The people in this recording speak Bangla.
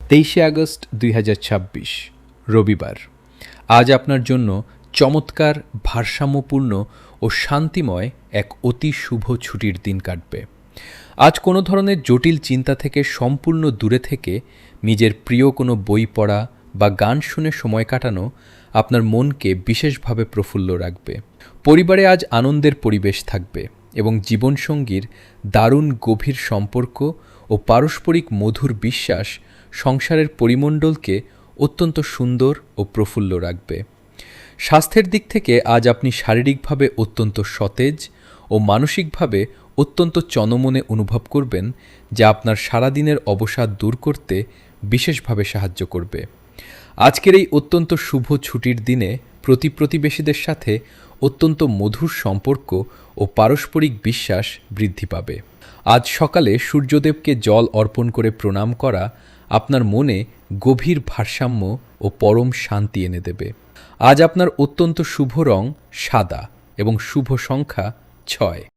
23শে আগস্ট 2026 রবিবার। আজ আপনার জন্য চমৎকার, ভারসাম্যপূর্ণ ও শান্তিময় এক অতি শুভ ছুটির দিন কাটবে। আজ কোনো ধরনের জটিল চিন্তা থেকে সম্পূর্ণ দূরে থেকে নিজের প্রিয় কোনো বই পড়া বা গান শুনে সময় কাটানো আপনার মনকে বিশেষভাবে প্রফুল্ল রাখবে। পরিবারে আজ আনন্দের পরিবেশ থাকবে এবং জীবনসঙ্গীর দারুণ গভীর সম্পর্ক ও পারস্পরিক মধুর বিশ্বাস সংসারের পরিমণ্ডলকে অত্যন্ত সুন্দর ও প্রফুল্ল রাখবে। স্বাস্থ্যের দিক থেকে আজ আপনি শারীরিকভাবে অত্যন্ত সতেজ ও মানসিকভাবে অত্যন্ত চনমনে অনুভব করবেন, যা আপনার সারাদিনের অবসাদ দূর করতে বিশেষভাবে সাহায্য করবে। আজকের এই অত্যন্ত শুভ ছুটির দিনে প্রতিবেশীদের সাথে অত্যন্ত মধুর সম্পর্ক ও পারস্পরিক বিশ্বাস বৃদ্ধি পাবে। আজ সকালে সূর্যদেবকে জল অর্পণ করে প্রণাম করা আপনার মনে গভীর ভারসাম্য ও পরম শান্তি এনে দেবে। আজ আপনার অত্যন্ত শুভ রং সাদা এবং শুভ সংখ্যা 6।